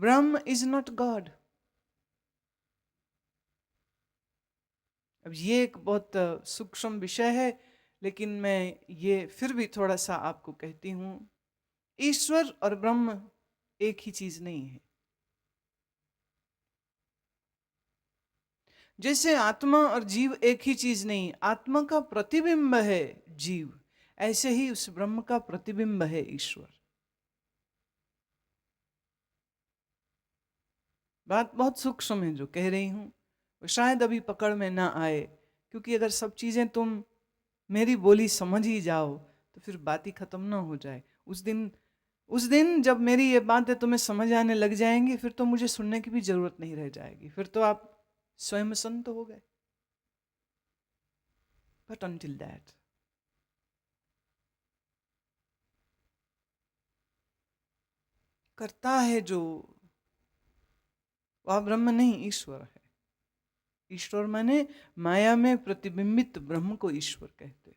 Brahma is not God. अब ये एक बहुत सूक्ष्म विषय है, लेकिन मैं ये फिर भी थोड़ा सा आपको कहती हूं। ईश्वर और ब्रह्म एक ही चीज नहीं है। जैसे आत्मा और जीव एक ही चीज नहीं, आत्मा का प्रतिबिंब है जीव, ऐसे ही उस ब्रह्म का प्रतिबिंब है ईश्वर। बात बहुत सूक्ष्म है जो कह रही हूं, वो शायद अभी पकड़ में ना आए, क्योंकि अगर सब चीजें तुम मेरी बोली समझ ही जाओ तो फिर बात ही खत्म ना हो जाए। उस दिन जब मेरी ये बातें तुम्हें समझ आने लग जाएंगी, फिर तो मुझे सुनने की भी जरूरत नहीं रह जाएगी, फिर तो आप स्वयं संत हो गए। बट अनटिल दैट, करता है जो, वह ब्रह्म नहीं ईश्वर है। ईश्वर माने माया में प्रतिबिंबित ब्रह्म को ईश्वर कहते।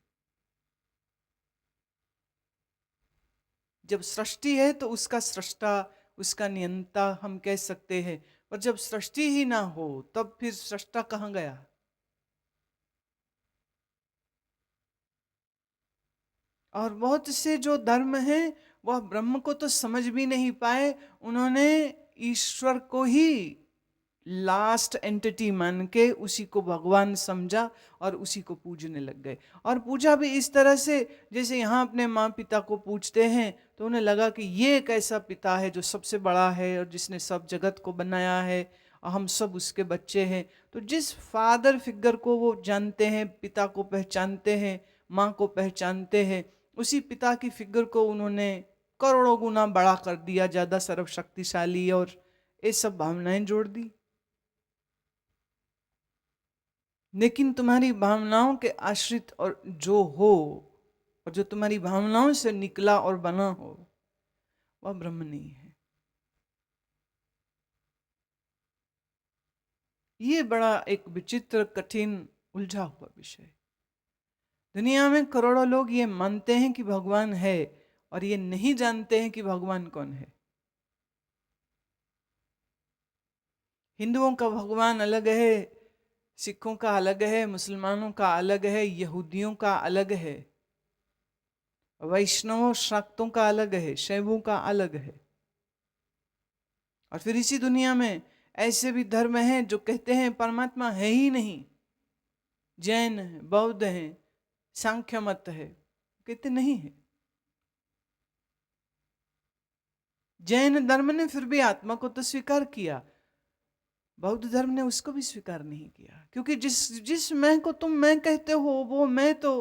जब सृष्टि है तो उसका सृष्टा, उसका नियंता हम कह सकते हैं, पर जब सृष्टि ही ना हो तब फिर सृष्टा कहाँ गया? और बहुत से जो धर्म हैं वह ब्रह्म को तो समझ भी नहीं पाए, उन्होंने ईश्वर को ही लास्ट एंटिटी मान के उसी को भगवान समझा और उसी को पूजने लग गए। और पूजा भी इस तरह से, जैसे यहाँ अपने माँ पिता को पूजते हैं तो उन्हें लगा कि ये एक ऐसा पिता है जो सबसे बड़ा है और जिसने सब जगत को बनाया है और हम सब उसके बच्चे हैं। तो जिस फादर फिगर को वो जानते हैं, पिता को पहचानते हैं, माँ को पहचानते हैं, उसी पिता की फिगर को उन्होंने करोड़ों गुना बड़ा कर दिया, ज़्यादा सर्वशक्तिशाली, और ये सब भावनाएं जोड़ दी। लेकिन तुम्हारी भावनाओं के आश्रित और जो हो, और जो तुम्हारी भावनाओं से निकला और बना हो, वह ब्रह्म नहीं है। ये बड़ा एक विचित्र, कठिन, उलझा हुआ विषय। दुनिया में करोड़ों लोग ये मानते हैं कि भगवान है और ये नहीं जानते हैं कि भगवान कौन है। हिंदुओं का भगवान अलग है, सिखों का अलग है, मुसलमानों का अलग है, यहूदियों का अलग है, वैष्णवों शाक्तों का अलग है, शैवों का अलग है। और फिर इसी दुनिया में ऐसे भी धर्म हैं जो कहते हैं परमात्मा है ही नहीं। जैन है, बौद्ध है, सांख्य मत है, कहते नहीं है। जैन धर्म ने फिर भी आत्मा को तो स्वीकार किया, बौद्ध धर्म ने उसको भी स्वीकार नहीं किया, क्योंकि जिस जिस मैं को तुम मैं कहते हो, वो मैं तो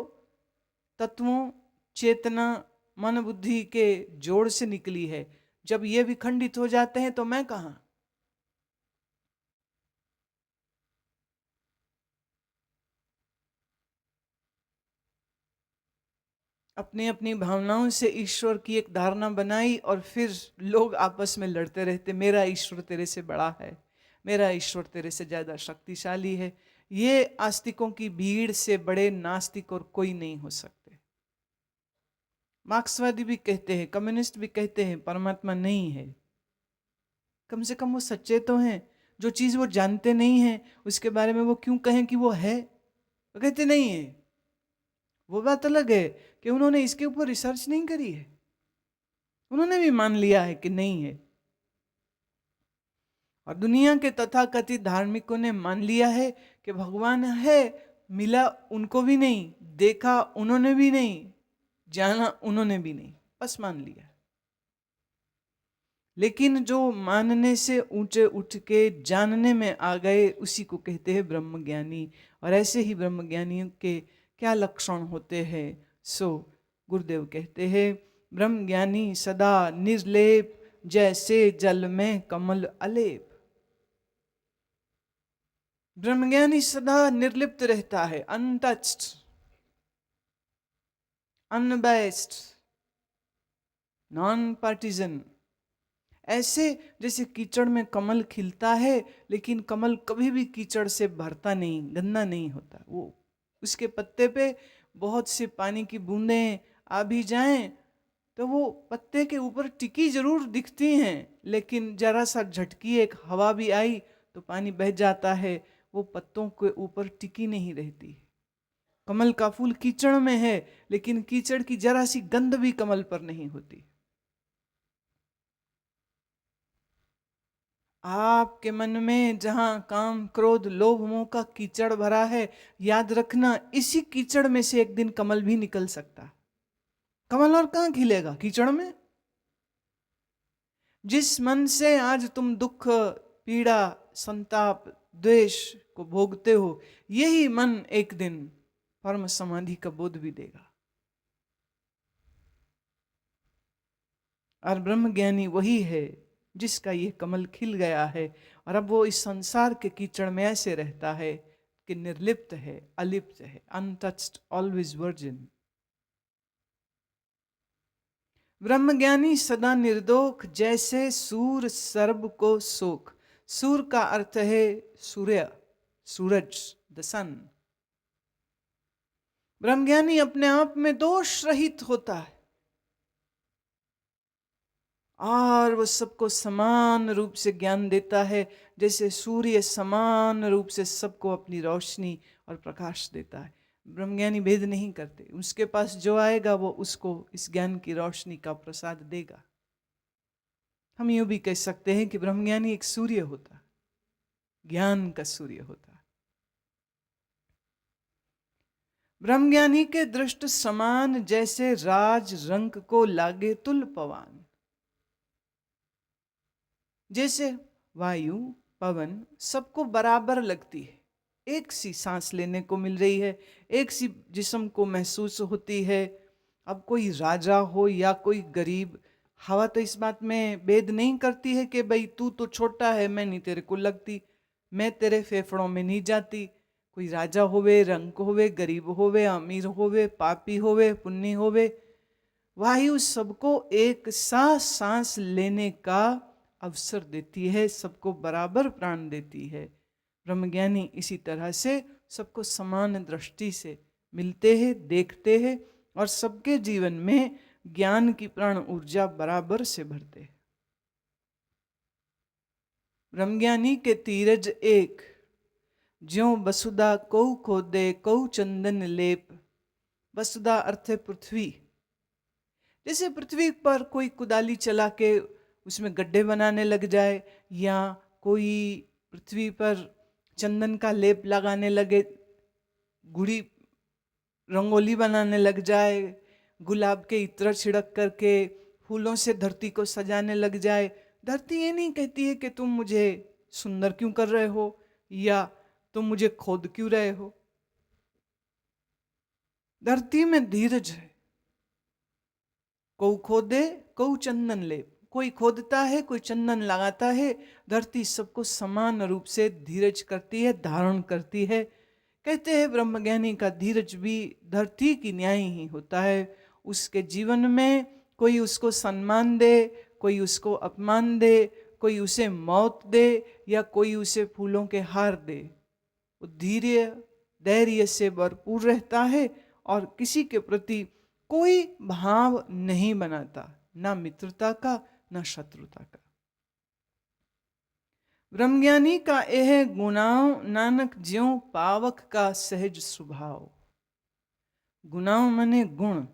तत्वों, चेतना, मन बुद्धि के जोड़ से निकली है। जब ये विखंडित हो जाते हैं तो मैं कहां? अपनी अपनी भावनाओं से ईश्वर की एक धारणा बनाई और फिर लोग आपस में लड़ते रहते, मेरा ईश्वर तेरे से बड़ा है, मेरा ईश्वर तेरे से ज्यादा शक्तिशाली है। ये आस्तिकों की भीड़ से बड़े नास्तिक और कोई नहीं हो सकते। मार्क्सवादी भी कहते हैं, कम्युनिस्ट भी कहते हैं परमात्मा नहीं है। कम से कम वो सच्चे तो हैं। जो चीज वो जानते नहीं है उसके बारे में वो क्यों कहें कि वो है? वो कहते नहीं है। वो बात अलग है कि उन्होंने इसके ऊपर रिसर्च नहीं करी है, उन्होंने भी मान लिया है कि नहीं है। और दुनिया के तथाकथित धार्मिकों ने मान लिया है कि भगवान है। मिला उनको भी नहीं, देखा उन्होंने भी नहीं, जाना उन्होंने भी नहीं, बस मान लिया। लेकिन जो मानने से ऊंचे उठ के जानने में आ गए उसी को कहते हैं ब्रह्मज्ञानी। और ऐसे ही ब्रह्मज्ञानियों के क्या लक्षण होते हैं? सो गुरुदेव कहते हैं, ब्रह्मज्ञानी सदा निर्लेप, जैसे जल में कमल अलेप। ब्रह्मज्ञानी सदा निर्लिप्त रहता है, अनटच्ड, अनबैस्ड, नॉन पार्टीजन। ऐसे जैसे कीचड़ में कमल खिलता है, लेकिन कमल कभी भी कीचड़ से भरता नहीं, गंदा नहीं होता। वो उसके पत्ते पे बहुत से पानी की बूंदें आ भी जाएं तो वो पत्ते के ऊपर टिकी जरूर दिखती हैं, लेकिन जरा सा झटकी, एक हवा भी आई तो पानी बह जाता है, वो पत्तों के ऊपर टिकी नहीं रहती। कमल का फूल कीचड़ में है, लेकिन कीचड़ की जरा सी गंध भी कमल पर नहीं होती। आपके मन में जहां काम, क्रोध, लोभ, मोह का कीचड़ भरा है, याद रखना इसी कीचड़ में से एक दिन कमल भी निकल सकता है। कमल और कहां खिलेगा? कीचड़ में। जिस मन से आज तुम दुख, पीड़ा, संताप, द्वेष को भोगते हो, यही मन एक दिन परम समाधि का बोध भी देगा। और ब्रह्म ज्ञानी वही है जिसका ये कमल खिल गया है, और अब वो इस संसार के कीचड़ में ऐसे रहता है कि निर्लिप्त है, अलिप्त है, अनटच्ड, ऑलवेज वर्जिन। ब्रह्मज्ञानी सदा निर्दोख, जैसे सूर सर्ब को सोख। सूर का अर्थ है सूर्य, सूरज, द सन। ब्रह्मज्ञानी अपने आप में दोष रहित होता है और वो सबको समान रूप से ज्ञान देता है, जैसे सूर्य समान रूप से सबको अपनी रोशनी और प्रकाश देता है। ब्रह्मज्ञानी भेद नहीं करते, उसके पास जो आएगा वो उसको इस ज्ञान की रोशनी का प्रसाद देगा। हम यूं भी कह सकते हैं कि ब्रह्मज्ञानी एक सूर्य होता, ज्ञान का सूर्य होता। ब्रह्मज्ञानी के दृष्ट समान, जैसे राज रंग को लागे तुल पवान। जैसे वायु, पवन सबको बराबर लगती है, एक सी सांस लेने को मिल रही है, एक सी जिस्म को महसूस होती है। अब कोई राजा हो या कोई गरीब, हवा तो इस बात में भेद नहीं करती है कि भाई तू तो छोटा है, मैं नहीं तेरे को लगती, मैं तेरे फेफड़ों में नहीं जाती। कोई राजा होवे, रंक होवे, गरीब होवे, अमीर होवे, पापी होवे, पुण्य होवे, वायु सबको एक सा सांस लेने का अवसर देती है, सबको बराबर प्राण देती है। ब्रह्मज्ञानी इसी तरह से सबको समान दृष्टि से मिलते हैं, देखते हैं और सबके जीवन में ज्ञान की प्राण ऊर्जा बराबर से भरते हैं। ब्रह्मज्ञानी के तीरज एक, ज्यों वसुधा कौ खोदे कौ चंदन लेप। वसुधा अर्थ है पृथ्वी। जैसे पृथ्वी पर कोई कुदाली चला के उसमें गड्ढे बनाने लग जाए, या कोई पृथ्वी पर चंदन का लेप लगाने लगे, गुड़ी रंगोली बनाने लग जाए, गुलाब के इत्र छिड़क करके फूलों से धरती को सजाने लग जाए। धरती ये नहीं कहती है कि तुम मुझे सुंदर क्यों कर रहे हो या तुम मुझे खोद क्यों रहे हो। धरती में धीरज है। कौ खोदे कौ चंदन लेप, कोई खोदता है, कोई चंदन लगाता है। धरती सबको समान रूप से धीरज करती है, धारण करती है। कहते हैं ब्रह्मज्ञानी का धीरज भी धरती की न्याय ही होता है। उसके जीवन में कोई उसको सम्मान दे, कोई उसको अपमान दे, कोई उसे मौत दे या कोई उसे फूलों के हार दे, वो धैर्य धैर्य से भरपूर रहता है और किसी के प्रति कोई भाव नहीं बनाता, ना मित्रता का ना शत्रुता का। ब्रह्मज्ञानी का यह गुनाव, नानक ज्यों पावक का सहज स्वभाव। गुनाव माने गुण,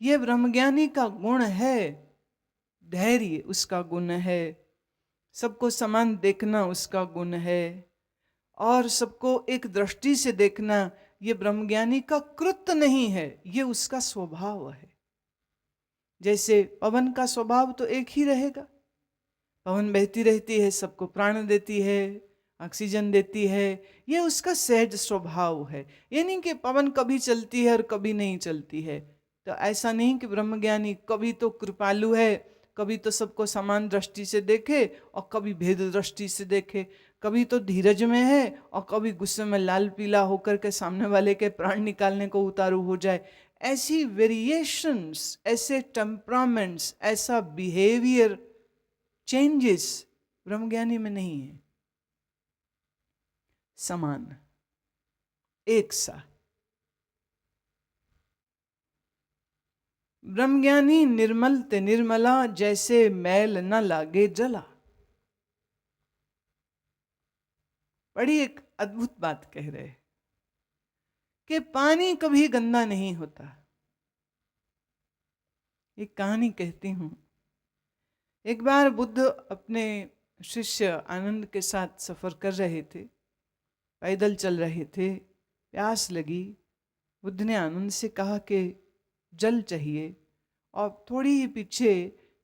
ये ब्रह्मज्ञानी का गुण है। धैर्य उसका गुण है, सबको समान देखना उसका गुण है, और सबको एक दृष्टि से देखना ये ब्रह्मज्ञानी का कृत्य नहीं है, ये उसका स्वभाव है। जैसे पवन का स्वभाव तो एक ही रहेगा, पवन बहती रहती है, सबको प्राण देती है, ऑक्सीजन देती है, ये उसका सहज स्वभाव है। ये नहीं कि पवन कभी चलती है और कभी नहीं चलती है। तो ऐसा नहीं कि ब्रह्मज्ञानी कभी तो कृपालु है, कभी तो सबको समान दृष्टि से देखे और कभी भेद दृष्टि से देखे, कभी तो धीरज में है और कभी गुस्से में लाल पीला होकर के सामने वाले के प्राण निकालने को उतारू हो जाए। ऐसी वेरिएशंस, ऐसे टेम्परामेंट्स, ऐसा बिहेवियर चेंजेस ब्रह्मज्ञानी में नहीं है। समान, एक सा। ब्रह्मज्ञानी निर्मल ते निर्मला, जैसे मैल न लागे जला। बड़ी एक अद्भुत बात कह रहे हैं कि पानी कभी गंदा नहीं होता। एक कहानी कहती हूं। एक बार बुद्ध अपने शिष्य आनंद के साथ सफर कर रहे थे, पैदल चल रहे थे, प्यास लगी। बुद्ध ने आनंद से कहा कि जल चाहिए, और थोड़ी ही पीछे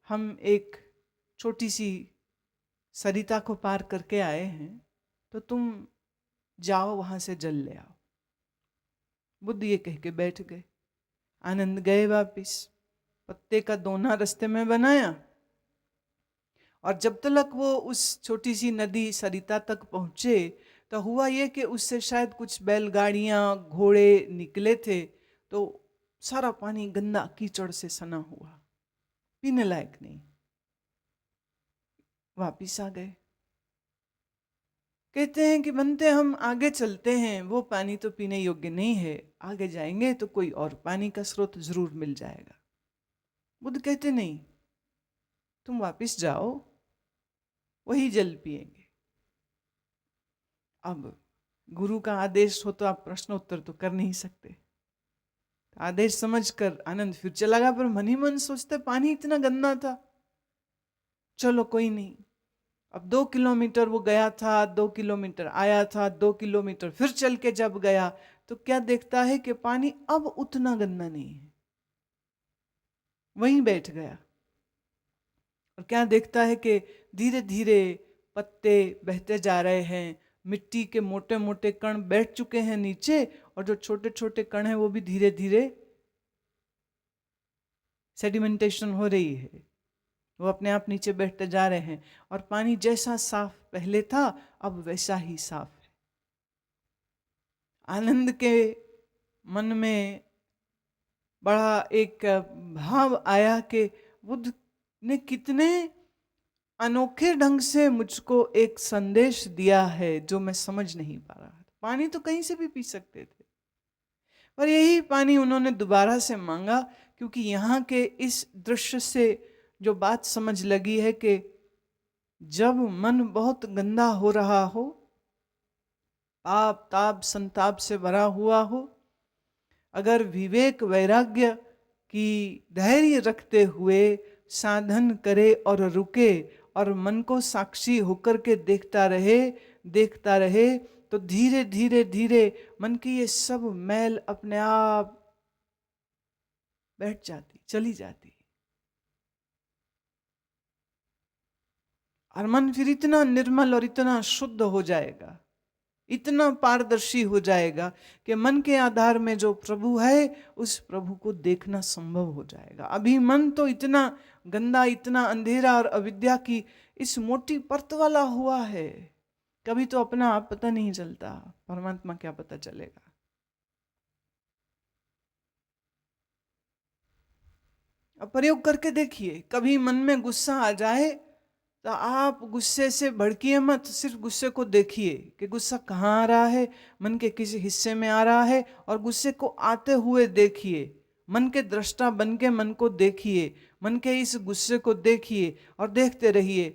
हम एक छोटी सी सरिता को पार करके आए हैं, तो तुम जाओ वहां से जल ले आओ। बुद्ध ये कह के बैठ गए। आनंद गए वापिस, पत्ते का दोना रास्ते में बनाया, और जब तक वो उस छोटी सी नदी सरिता तक पहुंचे, तो हुआ ये कि उससे शायद कुछ बैलगाड़ियां घोड़े निकले थे, तो सारा पानी गंदा कीचड़ से सना हुआ, पीने लायक नहीं। वापिस आ गए। कहते हैं कि बनते हम आगे चलते हैं, वो पानी तो पीने योग्य नहीं है, आगे जाएंगे तो कोई और पानी का स्रोत जरूर मिल जाएगा। बुद्ध कहते नहीं, तुम वापिस जाओ, वही जल पिएंगे। अब गुरु का आदेश हो तो आप प्रश्नोत्तर तो कर नहीं सकते। आदेश समझकर आनंद फिर चला गया, पर मन ही मन सोचते पानी इतना गंदा था, चलो कोई नहीं। अब 2 किलोमीटर वो गया था, 2 किलोमीटर आया था, 2 किलोमीटर फिर चल के जब गया, तो क्या देखता है कि पानी अब उतना गंदा नहीं है। वहीं बैठ गया, और क्या देखता है कि धीरे धीरे पत्ते बहते जा रहे हैं, मिट्टी के मोटे मोटे कण बैठ चुके हैं नीचे, और जो छोटे छोटे कण हैं वो भी धीरे धीरे सेडिमेंटेशन हो रही है, वो अपने आप नीचे बैठते जा रहे हैं, और पानी जैसा साफ पहले था अब वैसा ही साफ है। आनंद के मन में बड़ा एक भाव आया कि बुद्ध ने कितने अनोखे ढंग से मुझको एक संदेश दिया है जो मैं समझ नहीं पा रहा था। पानी तो कहीं से भी पी सकते थे, पर यही पानी उन्होंने दोबारा से मांगा, क्योंकि यहाँ के इस दृश्य से जो बात समझ लगी है कि जब मन बहुत गंदा हो रहा हो, पाप ताप संताप से भरा हुआ हो, अगर विवेक वैराग्य की धैर्य रखते हुए साधन करे और रुके, और मन को साक्षी होकर के देखता रहे, तो धीरे धीरे धीरे मन की ये सब मैल अपने आप बैठ जाती, चली जाती, और मन फिर इतना निर्मल और इतना शुद्ध हो जाएगा, इतना पारदर्शी हो जाएगा कि मन के आधार में जो प्रभु है उस प्रभु को देखना संभव हो जाएगा। अभी मन तो इतना गंदा, इतना अंधेरा और अविद्या की इस मोटी परत वाला हुआ है, कभी तो अपना आप पता नहीं चलता, परमात्मा क्या पता चलेगा। अब प्रयोग करके देखिए, कभी मन में गुस्सा आ जाए तो आप गुस्से से भड़किए मत, सिर्फ गुस्से को देखिए कि गुस्सा कहाँ आ रहा है, मन के किसी हिस्से में आ रहा है, और गुस्से को आते हुए देखिए। मन के दृष्टा बन के मन को देखिए, मन के इस गुस्से को देखिए और देखते रहिए,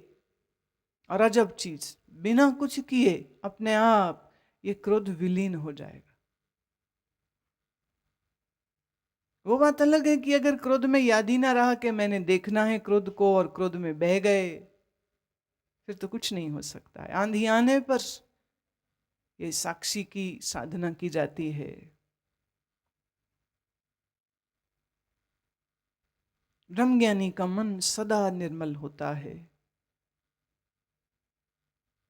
और अजब चीज, बिना कुछ किए अपने आप ये क्रोध विलीन हो जाएगा। वो बात अलग है कि अगर क्रोध में याद ही ना रहा कि मैंने देखना है क्रोध को, और क्रोध में बह गए, फिर तो कुछ नहीं हो सकता है। आंधी आने पर ये साक्षी की साधना की जाती है। ब्रह्मज्ञानी का मन सदा निर्मल होता है।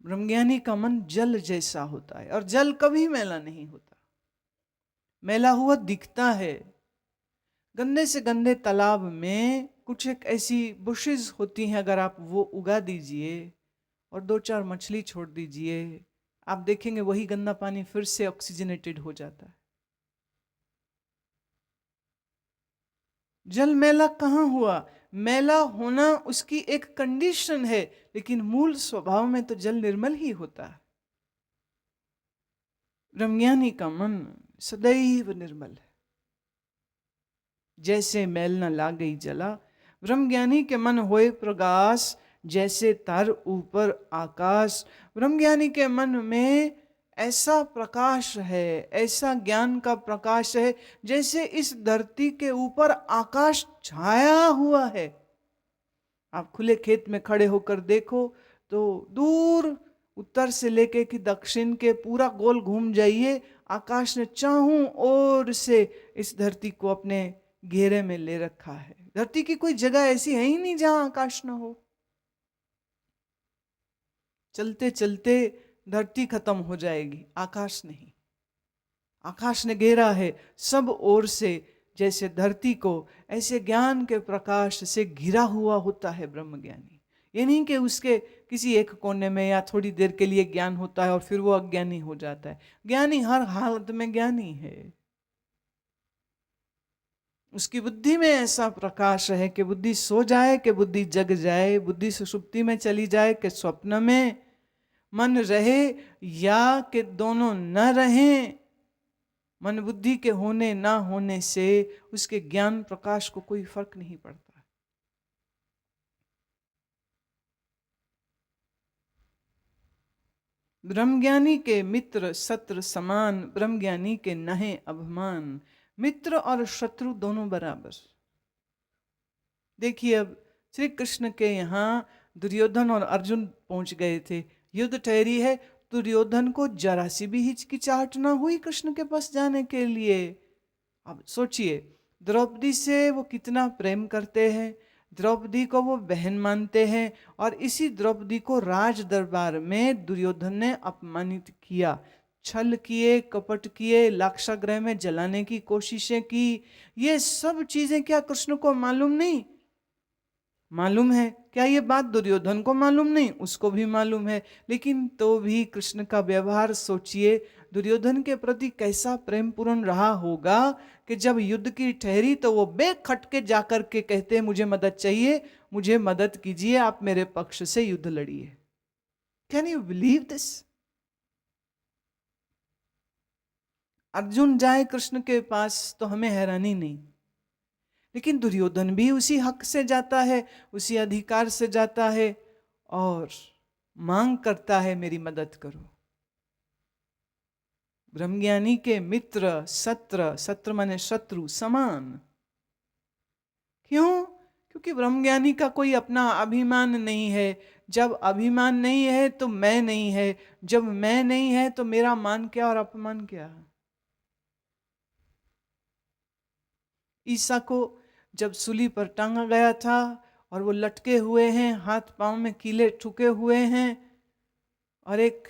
ब्रह्मज्ञानी का मन जल जैसा होता है, और जल कभी मैला नहीं होता। मैला हुआ दिखता है। गंदे से गंदे तालाब में कुछ एक ऐसी बुशेस होती हैं, अगर आप वो उगा दीजिए और 2-4 मछली छोड़ दीजिए, आप देखेंगे वही गंदा पानी फिर से ऑक्सीजनेटेड हो जाता है। जल मैला कहाँ हुआ? मैला होना उसकी एक कंडीशन है, लेकिन मूल स्वभाव में तो जल निर्मल ही होता है। ब्रह्मज्ञानी का मन सदैव निर्मल है। जैसे मैल न लागई जला। ब्रह्मज्ञानी के मन होए प्रकाश, जैसे तर ऊपर आकाश। ब्रह्मज्ञानी के मन में ऐसा प्रकाश है, ऐसा ज्ञान का प्रकाश है, जैसे इस धरती के ऊपर आकाश छाया हुआ है। आप खुले खेत में खड़े होकर देखो तो दूर उत्तर से लेके कि दक्षिण के पूरा गोल घूम जाइए, आकाश ने चारों ओर से इस धरती को अपने घेरे में ले रखा है। धरती की कोई जगह ऐसी है ही नहीं जहां आकाश ना हो। चलते चलते धरती खत्म हो जाएगी, आकाश नहीं। आकाश ने घेरा है सब ओर से, जैसे धरती को ऐसे ज्ञान के प्रकाश से घिरा हुआ होता है ब्रह्मज्ञानी। ये नहीं कि उसके किसी एक कोने में या थोड़ी देर के लिए ज्ञान होता है और फिर वो अज्ञानी हो जाता है। ज्ञानी हर हालत में ज्ञानी है। उसकी बुद्धि में ऐसा प्रकाश है कि बुद्धि सो जाए कि बुद्धि जग जाए, बुद्धि सुषुप्ति में चली जाए कि स्वप्न में मन रहे, या कि दोनों न रहें, मन बुद्धि के होने ना होने से उसके ज्ञान प्रकाश को कोई फर्क नहीं पड़ता। ब्रह्मज्ञानी के मित्र शत्रु समान, ब्रह्मज्ञानी के नहे अभिमान। मित्र और शत्रु दोनों बराबर। देखिए अब श्री कृष्ण के यहाँ दुर्योधन और अर्जुन पहुंच गए थे, युद्ध ठहरी है। दुर्योधन को जरा सी भी हिचकिचाहट ना हुई कृष्ण के पास जाने के लिए। अब सोचिए, द्रौपदी से वो कितना प्रेम करते हैं, द्रौपदी को वो बहन मानते हैं, और इसी द्रौपदी को राज दरबार में दुर्योधन ने अपमानित किया, छल किए, कपट किए, लाक्षागृह में जलाने की कोशिशें की। ये सब चीजें क्या कृष्ण को मालूम नहीं? मालूम है। क्या ये बात दुर्योधन को मालूम नहीं? उसको भी मालूम है। लेकिन तो भी कृष्ण का व्यवहार सोचिए, दुर्योधन के प्रति कैसा प्रेम पूर्ण रहा होगा कि जब युद्ध की ठहरी तो वो बेखटके जाकर के कहते हैं मुझे मदद चाहिए, मुझे मदद कीजिए, आप मेरे पक्ष से युद्ध लड़िए। Can you believe this? Arjun जाए कृष्ण के पास तो हमें हैरानी नहीं, लेकिन दुर्योधन भी उसी हक से जाता है, उसी अधिकार से जाता है और मांग करता है मेरी मदद करो। ब्रह्मज्ञानी के मित्र शत्रु, शत्रु माने शत्रु, समान। क्यों? क्योंकि ब्रह्मज्ञानी का कोई अपना अभिमान नहीं है। जब अभिमान नहीं है तो मैं नहीं है, जब मैं नहीं है तो मेरा मान क्या और अपमान क्या। ईसा को जब सूली पर टांगा गया था और वो लटके हुए हैं, हाथ पांव में कीले ठुके हुए हैं, और एक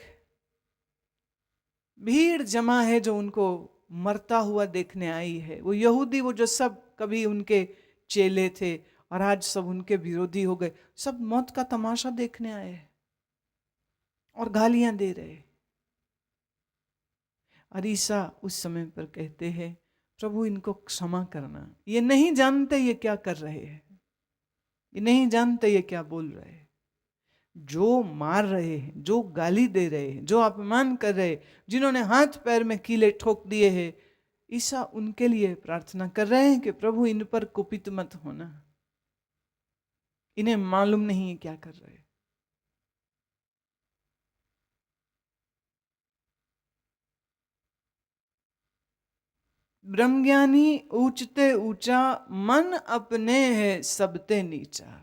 भीड़ जमा है जो उनको मरता हुआ देखने आई है। वो यहूदी, वो जो सब कभी उनके चेले थे और आज सब उनके विरोधी हो गए, सब मौत का तमाशा देखने आए हैं और गालियां दे रहे। और ईसा उस समय पर कहते हैं प्रभु इनको क्षमा करना, ये नहीं जानते ये क्या कर रहे हैं, ये नहीं जानते ये क्या बोल रहे हैं। जो मार रहे हैं, जो गाली दे रहे हैं, जो अपमान कर रहे हैं, जिन्होंने हाथ पैर में कीले ठोक दिए हैं, ईसा उनके लिए प्रार्थना कर रहे हैं कि प्रभु इन पर कुपित मत होना। इन्हें मालूम नहीं है क्या कर रहे हैं। ब्रह्मज्ञानी ऊंचते ऊंचा, मन अपने है सबते नीचा।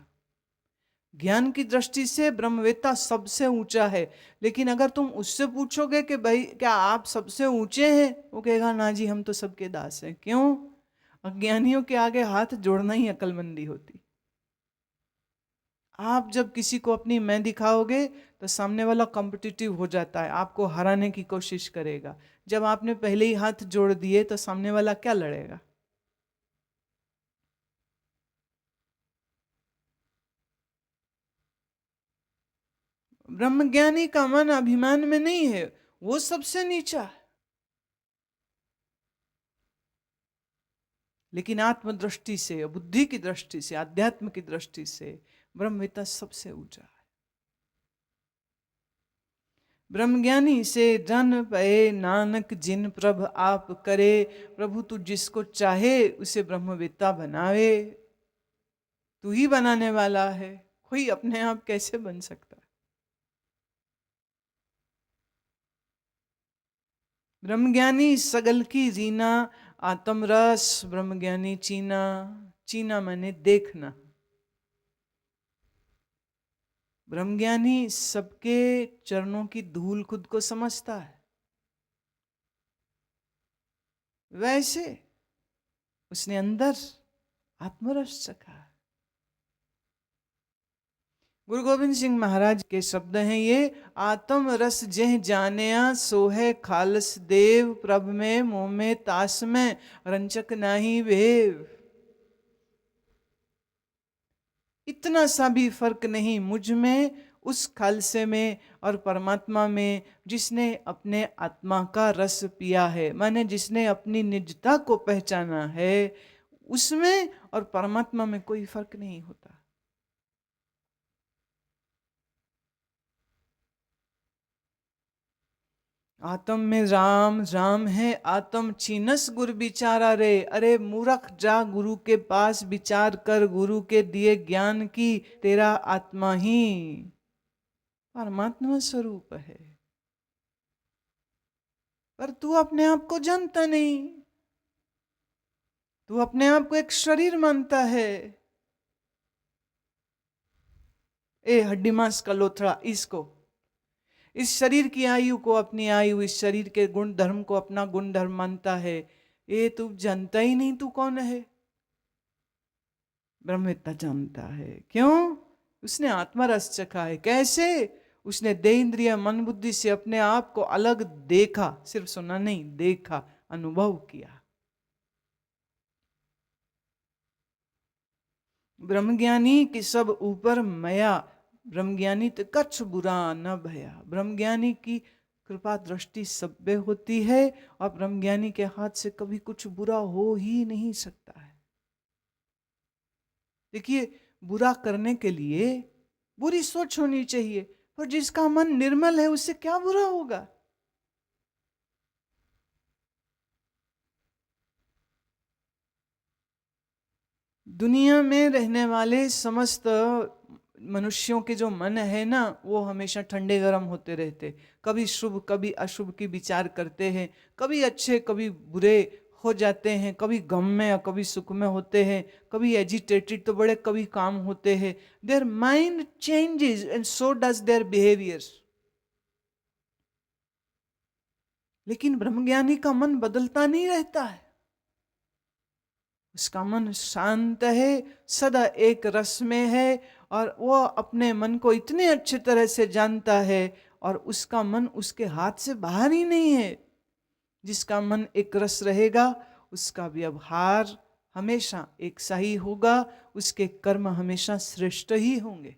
ज्ञान की दृष्टि से ब्रह्मवेत्ता सबसे ऊंचा है, लेकिन अगर तुम उससे पूछोगे कि भाई क्या आप सबसे ऊंचे हैं, वो कहेगा ना जी हम तो सबके दास हैं। क्यों? अज्ञानियों के आगे हाथ जोड़ना ही अक्लमंदी होती। आप जब किसी को अपनी मैं दिखाओगे तो सामने वाला कॉम्पिटिटिव हो जाता है, आपको हराने की कोशिश करेगा। जब आपने पहले ही हाथ जोड़ दिए तो सामने वाला क्या लड़ेगा? ब्रह्मज्ञानी का मन अभिमान में नहीं है, वो सबसे नीचा है। लेकिन आत्मदृष्टि से, बुद्धि की दृष्टि से, अध्यात्म की दृष्टि से ब्रह्मवेत्ता सबसे ऊंचा है। ब्रह्मज्ञानी से जन पए नानक जिन प्रभ आप करे। प्रभु तू जिसको चाहे उसे ब्रह्मवेत्ता बनावे। तू ही बनाने वाला है, कोई अपने आप कैसे बन सकता है। ब्रह्मज्ञानी सगल की जीना आत्मरस ब्रह्मज्ञानी चीना। चीना माने देखना। ब्रह्मज्ञानी सबके चरणों की धूल खुद को समझता है। वैसे उसने अंदर आत्मरस चखा। गुरु गोविंद सिंह महाराज के शब्द हैं ये, आत्म रस जह जानिया सो है खालस देव। प्रभ में मोह में तास में रंचक नाही वेव। इतना सा भी फर्क नहीं मुझ में, उस खालसे में और परमात्मा में जिसने अपने आत्मा का रस पिया है, माने जिसने अपनी निजता को पहचाना है, उसमें और परमात्मा में कोई फर्क नहीं होता। आत्म में राम राम है आत्म छीनस गुरु बिचारा रे। अरे मूर्ख जा गुरु के पास विचार कर, गुरु के दिए ज्ञान की तेरा आत्मा ही परमात्मा स्वरूप है। पर तू अपने आप को जानता नहीं, तू अपने आप को एक शरीर मानता है। ए हड्डी मांस का लोथड़ा, इसको, इस शरीर की आयु को अपनी आयु, इस शरीर के गुण धर्म को अपना गुण धर्म मानता है। ये तू जानता ही नहीं तू कौन है। ब्रह्मवेत्ता जानता है। क्यों? उसने आत्मा रस चखा है। कैसे? उसने देह इंद्रिय मन बुद्धि से अपने आप को अलग देखा, सिर्फ सुना नहीं, देखा, अनुभव किया। ब्रह्मज्ञानी की सब ऊपर मया, ब्रह्मज्ञानी तो कच्छ बुरा न भया। ब्रह्मज्ञानी की कृपा दृष्टि सब पे होती है और ब्रह्मज्ञानी के हाथ से कभी कुछ बुरा हो ही नहीं सकता है। देखिए, बुरा करने के लिए बुरी सोच होनी चाहिए, पर जिसका मन निर्मल है उससे क्या बुरा होगा। दुनिया में रहने वाले समस्त मनुष्यों के जो मन है ना, वो हमेशा ठंडे गर्म होते रहते, कभी शुभ कभी अशुभ की विचार करते हैं, कभी अच्छे कभी बुरे हो जाते हैं, कभी गम में या कभी सुख में होते हैं, कभी एजिटेटेड तो बड़े कभी काम होते हैं। Their mind changes and so does their behaviour. लेकिन ब्रह्मज्ञानी का मन बदलता नहीं रहता है। उसका मन शांत है, सदा एक रस में है, और वो अपने मन को इतने अच्छे तरह से जानता है, और उसका मन उसके हाथ से बाहर ही नहीं है। जिसका मन एक रस रहेगा उसका व्यवहार हमेशा एक सा ही होगा, उसके कर्म हमेशा श्रेष्ठ ही होंगे।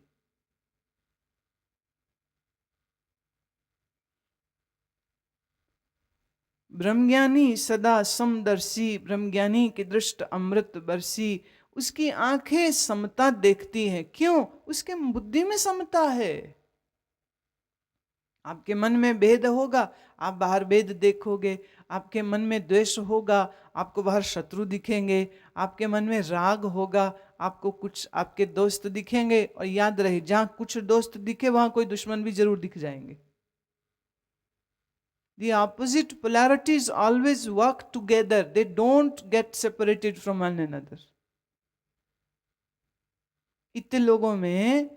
ब्रह्मज्ञानी सदा समदर्शी, ब्रह्मज्ञानी की दृष्टि अमृत बरसी। उसकी आंखें समता देखती हैं। क्यों? उसके बुद्धि में समता है। आपके मन में भेद होगा, आप बाहर भेद देखोगे। आपके मन में द्वेष होगा, आपको बाहर शत्रु दिखेंगे। आपके मन में राग होगा, आपको कुछ आपके दोस्त दिखेंगे। और याद रहे, जहां कुछ दोस्त दिखे वहां कोई दुश्मन भी जरूर दिख जाएंगे। The opposite polarities always work together. They don't get separated from one another. इतने लोगों में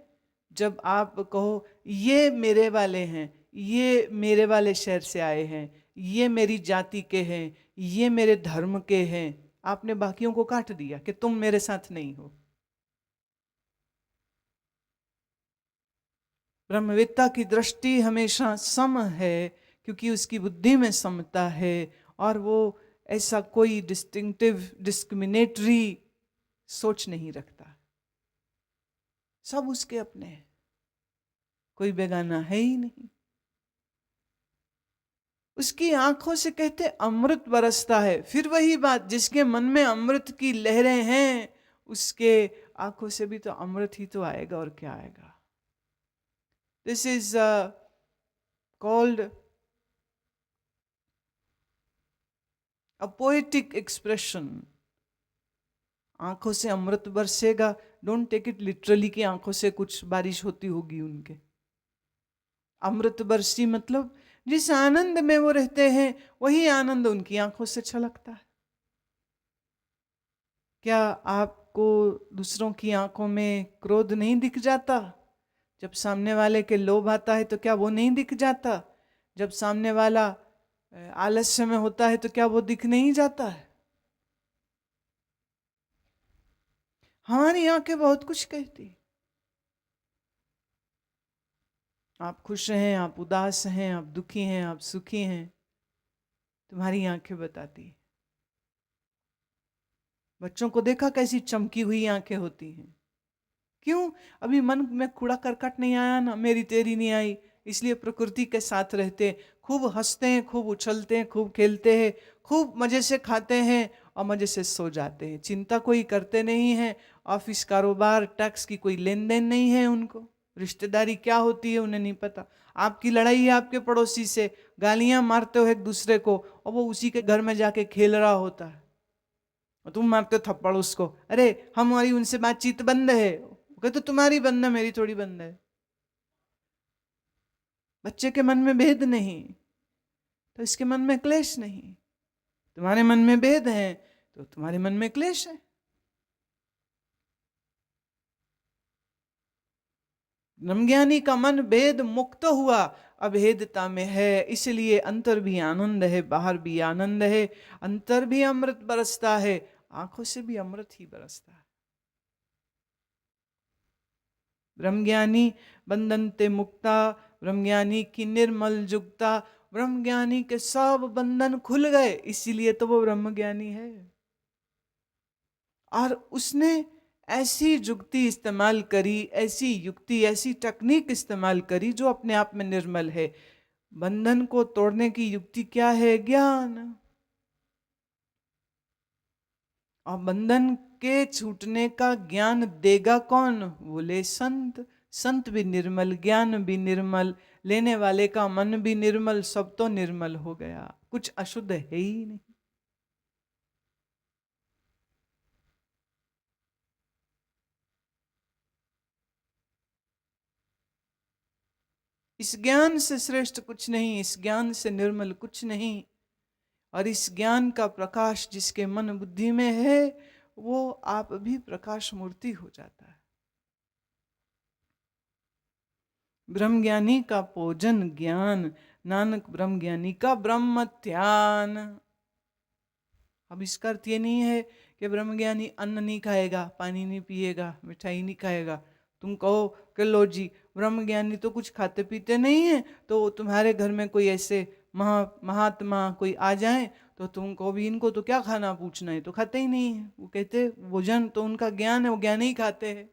जब आप कहो ये मेरे वाले हैं, ये मेरे वाले शहर से आए हैं, ये मेरी जाति के हैं, ये मेरे धर्म के हैं, आपने बाकियों को काट दिया कि तुम मेरे साथ नहीं हो। ब्रह्मवेत्ता की दृष्टि हमेशा सम है, क्योंकि उसकी बुद्धि में समता है, और वो ऐसा कोई डिस्टिंक्टिव डिस्क्रिमिनेटरी सोच नहीं रखता। सब उसके अपने हैं, कोई बेगाना है ही नहीं। उसकी आंखों से कहते अमृत बरसता है। फिर वही बात, जिसके मन में अमृत की लहरें हैं उसके आंखों से भी तो अमृत ही तो आएगा, और क्या आएगा। This is called a poetic expression. आंखों से अमृत बरसेगा, डोंट टेक इट लिटरली कि आंखों से कुछ बारिश होती होगी उनके। अमृत बरसी मतलब जिस आनंद में वो रहते हैं वही आनंद उनकी आंखों से छलकता है। क्या आपको दूसरों की आंखों में क्रोध नहीं दिख जाता? जब सामने वाले के लोभ आता है तो क्या वो नहीं दिख जाता? जब सामने वाला आलस्य में होता है तो क्या वो दिख नहीं जाता है? हमारी आंखें बहुत कुछ कहती। आप खुश हैं, आप उदास हैं, आप दुखी हैं, आप सुखी हैं, तुम्हारी आंखें बताती। बच्चों को देखा कैसी चमकी हुई आंखें होती हैं। क्यों? अभी मन में कूड़ा करकट नहीं आया ना, मेरी तेरी नहीं आई, इसलिए प्रकृति के साथ रहते, खूब हंसते हैं, खूब उछलते हैं, खूब खेलते हैं, खूब मजे से खाते हैं और मजे से सो जाते हैं। चिंता कोई करते नहीं है। ऑफिस, कारोबार, टैक्स की कोई लेन देन नहीं है उनको। रिश्तेदारी क्या होती है उन्हें नहीं पता। आपकी लड़ाई है आपके पड़ोसी से, गालियां मारते हो एक दूसरे को, और वो उसी के घर में जाके खेल रहा होता है और तुम मारते थप्पड़ उसको। अरे हमारी उनसे बातचीत बंद है। तो तुम्हारी बंद है, मेरी थोड़ी बंद है। बच्चे के मन में भेद नहीं तो इसके मन में क्लेश नहीं। तुम्हारे मन में भेद है तो तुम्हारे मन में क्लेश है। ब्रह्मज्ञानी का मन भेद मुक्त हुआ, अभेदता में है, इसलिए अंतर भी आनंद है, बाहर भी आनंद है। अंतर भी अमृत बरसता है, आंखों से भी अमृत ही बरसता है। ब्रह्मज्ञानी बंधनते मुक्ता, ब्रह्मज्ञानी की निर्मल जुगता। ब्रह्मज्ञानी के सब बंधन खुल गए, इसीलिए तो वो ब्रह्मज्ञानी है। और उसने ऐसी जुक्ति इस्तेमाल करी, ऐसी युक्ति, ऐसी टेक्निक इस्तेमाल करी जो अपने आप में निर्मल है। बंधन को तोड़ने की युक्ति क्या है? ज्ञान। और बंधन के छूटने का ज्ञान देगा कौन? बोले संत। संत भी निर्मल, ज्ञान भी निर्मल, लेने वाले का मन भी निर्मल, सब तो निर्मल हो गया, कुछ अशुद्ध है ही नहीं। इस ज्ञान से श्रेष्ठ कुछ नहीं, इस ज्ञान से निर्मल कुछ नहीं। और इस ज्ञान का प्रकाश जिसके मन बुद्धि में है, वो आप भी प्रकाश मूर्ति हो जाता है। ब्रह्मज्ञानी का भोजन ज्ञान, नानक ब्रह्मज्ञानी का ब्रह्म ध्यान। अब इसका अर्थ ये नहीं है कि ब्रह्मज्ञानी अन्न नहीं खाएगा, पानी नहीं पिएगा, मिठाई नहीं खाएगा। तुम कहो कि लो जी ब्रह्मज्ञानी तो कुछ खाते पीते नहीं है, तो तुम्हारे घर में कोई ऐसे महात्मा कोई आ जाए तो तुम कहो भी इनको तो क्या खाना पूछना है, तो खाते ही नहीं है। वो कहते भोजन तो उनका ज्ञान है, वो ज्ञान ही खाते हैं।